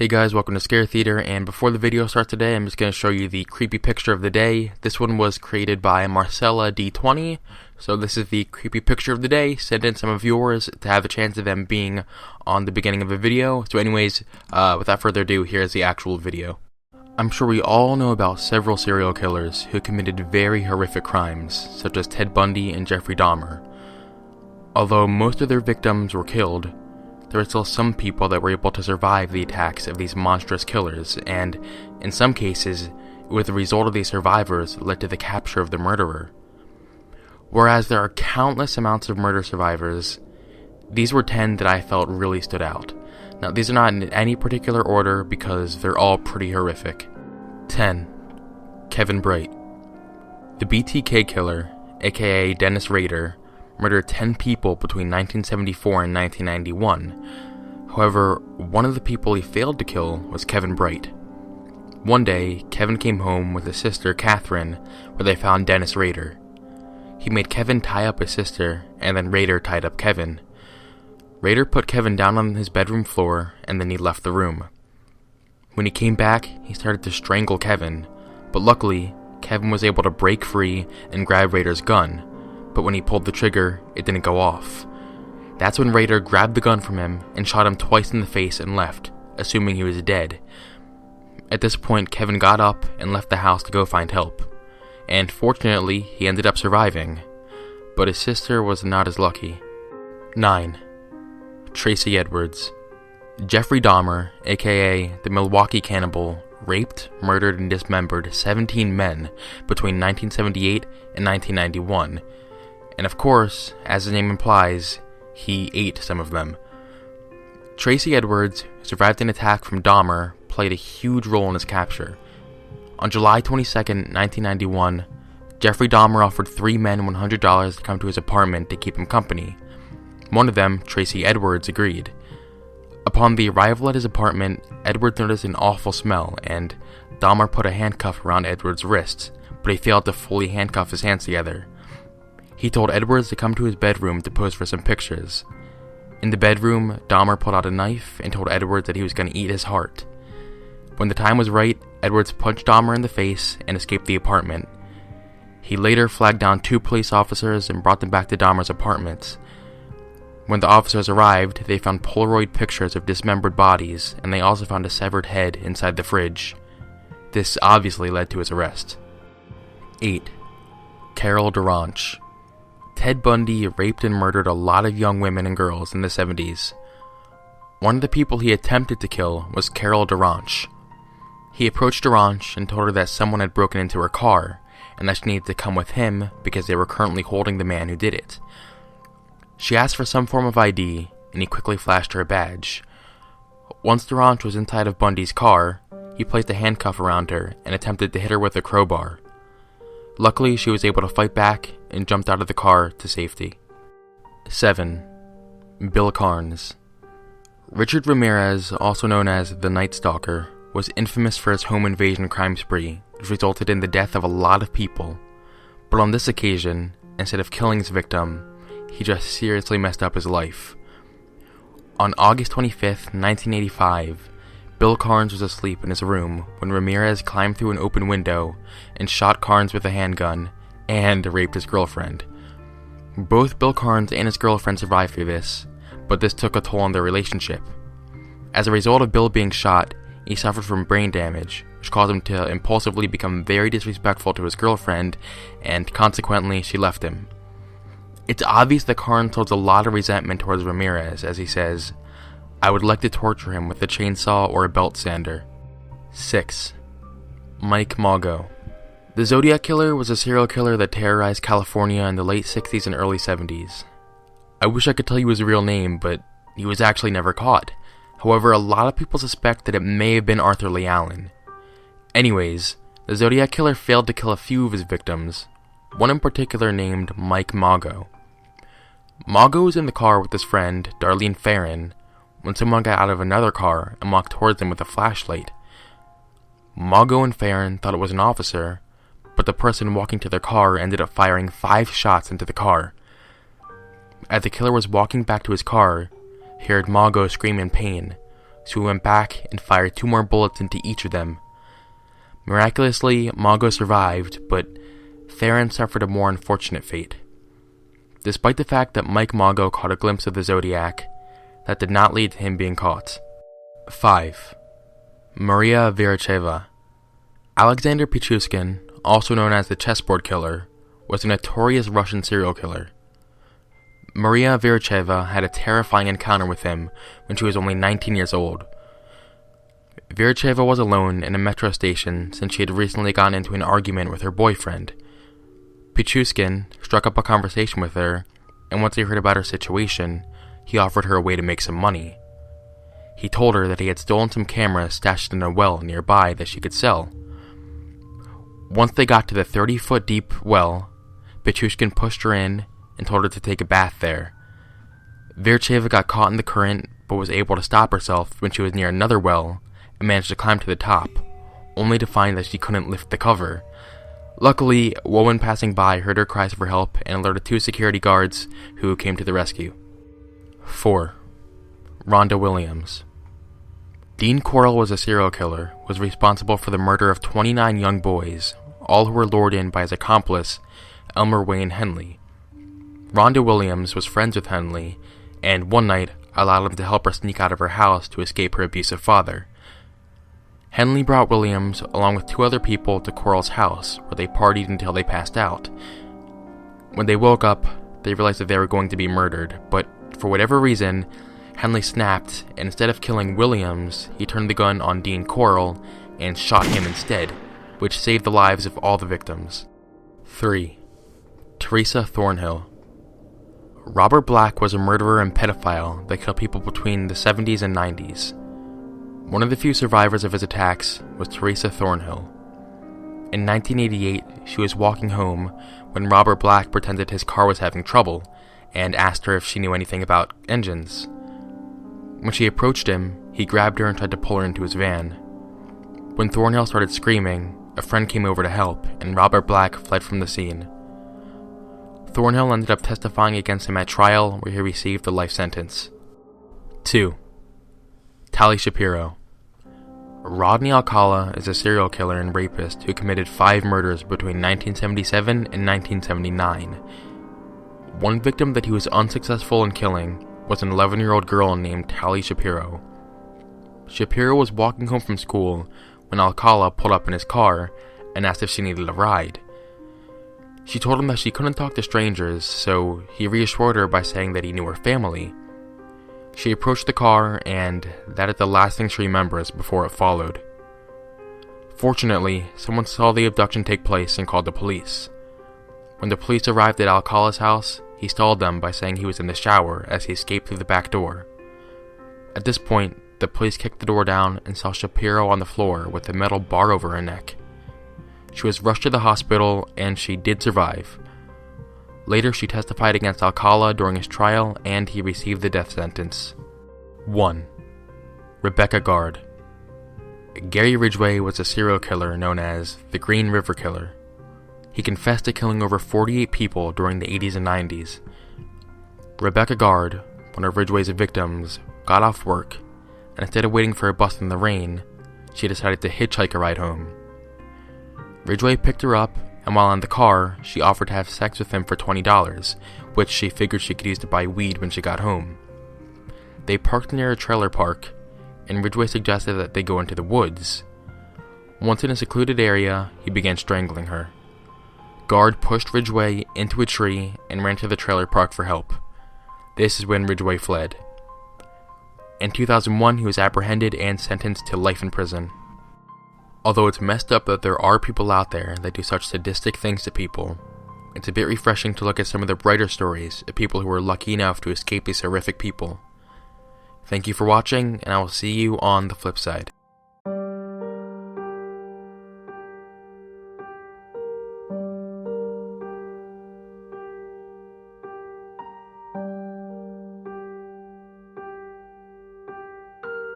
Hey guys, welcome to ScareTheater, and before the video starts today, I'm just going to show you the creepy picture of the day. This one was created by Marcella D20, so this is the creepy picture of the day. Send in some of yours to have a chance of them being on the beginning of a video. So anyways, without further ado, here's the actual video. I'm sure we all know about several serial killers who committed very horrific crimes, such as Ted Bundy and Jeffrey Dahmer. Although most of their victims were killed, there are still some people that were able to survive the attacks of these monstrous killers, and in some cases, with the result of these survivors led to the capture of the murderer. Whereas there are countless amounts of murder survivors, these were 10 that I felt really stood out. Now, these are not in any particular order because they're all pretty horrific. 10. Kevin Bright. The BTK Killer, aka Dennis Rader, murdered 10 people between 1974 and 1991. However, one of the people he failed to kill was Kevin Bright. One day, Kevin came home with his sister Catherine, where they found Dennis Rader. He made Kevin tie up his sister, and then Rader tied up Kevin. Rader put Kevin down on his bedroom floor, and then he left the room. When he came back, he started to strangle Kevin, but luckily, Kevin was able to break free and grab Rader's gun. But when he pulled the trigger, it didn't go off. That's when Rader grabbed the gun from him and shot him twice in the face and left, assuming he was dead. At this point, Kevin got up and left the house to go find help. And fortunately, he ended up surviving. But his sister was not as lucky. 9. Tracy Edwards. Jeffrey Dahmer, aka the Milwaukee Cannibal, raped, murdered, and dismembered 17 men between 1978 and 1991. And of course, as the name implies, he ate some of them. Tracy Edwards, who survived an attack from Dahmer, played a huge role in his capture. On July 22, 1991, Jeffrey Dahmer offered 3 men $100 to come to his apartment to keep him company. One of them, Tracy Edwards, agreed. Upon the arrival at his apartment, Edwards noticed an awful smell, and Dahmer put a handcuff around Edwards' wrists, but he failed to fully handcuff his hands together. He told Edwards to come to his bedroom to pose for some pictures. In the bedroom, Dahmer pulled out a knife and told Edwards that he was going to eat his heart. When the time was right, Edwards punched Dahmer in the face and escaped the apartment. He later flagged down 2 police officers and brought them back to Dahmer's apartment. When the officers arrived, they found Polaroid pictures of dismembered bodies, and they also found a severed head inside the fridge. This obviously led to his arrest. 8. Carol Duranch. Ted Bundy raped and murdered a lot of young women and girls in the 70s. One of the people he attempted to kill was Carol Duranch. He approached Duranch and told her that someone had broken into her car, and that she needed to come with him because they were currently holding the man who did it. She asked for some form of ID, and he quickly flashed her a badge. Once Duranch was inside of Bundy's car, he placed a handcuff around her and attempted to hit her with a crowbar. Luckily, she was able to fight back and jumped out of the car to safety. 7. Bill Carnes. Richard Ramirez, also known as the Night Stalker, was infamous for his home invasion crime spree, which resulted in the death of a lot of people. But on this occasion, instead of killing his victim, he just seriously messed up his life. On August 25th, 1985, Bill Carnes was asleep in his room when Ramirez climbed through an open window and shot Carnes with a handgun and raped his girlfriend. Both Bill Carnes and his girlfriend survived through this, but this took a toll on their relationship. As a result of Bill being shot, he suffered from brain damage, which caused him to impulsively become very disrespectful to his girlfriend, and consequently she left him. It's obvious that Carnes holds a lot of resentment towards Ramirez, as he says, "I would like to torture him with a chainsaw or a belt sander." 6. Mike Mago. The Zodiac Killer was a serial killer that terrorized California in the late 60s and early 70s. I wish I could tell you his real name, but he was actually never caught. However, a lot of people suspect that it may have been Arthur Lee Allen. Anyways, the Zodiac Killer failed to kill a few of his victims, one in particular named Mike Mago. Mago was in the car with his friend, Darlene Ferrin, when someone got out of another car and walked towards them with a flashlight. Mago and Ferrin thought it was an officer, but the person walking to their car ended up firing 5 shots into the car. As the killer was walking back to his car, he heard Mago scream in pain, so he went back and fired 2 more bullets into each of them. Miraculously, Mago survived, but Theron suffered a more unfortunate fate. Despite the fact that Mike Mago caught a glimpse of the Zodiac, that did not lead to him being caught. 5. Maria Veracheva. Alexander Pichushkin, also known as the Chessboard Killer, was a notorious Russian serial killer. Maria Veracheva had a terrifying encounter with him when she was only 19 years old. Veracheva was alone in a metro station since she had recently gotten into an argument with her boyfriend. Pichushkin struck up a conversation with her, and once he heard about her situation, he offered her a way to make some money. He told her that he had stolen some cameras stashed in a well nearby that she could sell. Once they got to the 30-foot deep well, Pichushkin pushed her in and told her to take a bath there. Veracheva got caught in the current but was able to stop herself when she was near another well and managed to climb to the top, only to find that she couldn't lift the cover. Luckily, a woman passing by heard her cries for help and alerted 2 security guards who came to the rescue. 4. Rhonda Williams. Dean Corll was a serial killer who was responsible for the murder of 29 young boys, all who were lured in by his accomplice, Elmer Wayne Henley. Rhonda Williams was friends with Henley, and one night allowed him to help her sneak out of her house to escape her abusive father. Henley brought Williams, along with 2 other people, to Corll's house, where they partied until they passed out. When they woke up, they realized that they were going to be murdered, but for whatever reason, Henley snapped, and instead of killing Williams, he turned the gun on Dean Corll and shot him instead, which saved the lives of all the victims. 3. Teresa Thornhill. Robert Black was a murderer and pedophile that killed people between the 70s and 90s. One of the few survivors of his attacks was Teresa Thornhill. In 1988, she was walking home when Robert Black pretended his car was having trouble and asked her if she knew anything about engines. When she approached him, he grabbed her and tried to pull her into his van. When Thornhill started screaming, a friend came over to help, and Robert Black fled from the scene. Thornhill ended up testifying against him at trial, where he received a life sentence. 2. Tali Shapiro. Rodney Alcala is a serial killer and rapist who committed 5 murders between 1977 and 1979. One victim that he was unsuccessful in killing was an 11-year-old girl named Tali Shapiro. Shapiro was walking home from school when Alcala pulled up in his car and asked if she needed a ride. She told him that she couldn't talk to strangers, so he reassured her by saying that he knew her family. She approached the car, and that is the last thing she remembers before it followed. Fortunately, someone saw the abduction take place and called the police. When the police arrived at Alcala's house, he stalled them by saying he was in the shower as he escaped through the back door. At this point, the police kicked the door down and saw Shapiro on the floor with a metal bar over her neck. She was rushed to the hospital, and she did survive. Later, she testified against Alcala during his trial, and he received the death sentence. 1. Rebecca Gard. Gary Ridgway was a serial killer known as the Green River Killer. He confessed to killing over 48 people during the 80s and 90s. Rebecca Gard, one of Ridgway's victims, got off work, and instead of waiting for a bus in the rain, she decided to hitchhike a ride home. Ridgway picked her up, and while in the car, she offered to have sex with him for $20, which she figured she could use to buy weed when she got home. They parked near a trailer park, and Ridgway suggested that they go into the woods. Once in a secluded area, he began strangling her. Gard pushed Ridgway into a tree and ran to the trailer park for help. This is when Ridgway fled. In 2001, he was apprehended and sentenced to life in prison. Although it's messed up that there are people out there that do such sadistic things to people, it's a bit refreshing to look at some of the brighter stories of people who were lucky enough to escape these horrific people. Thank you for watching, and I will see you on the flip side.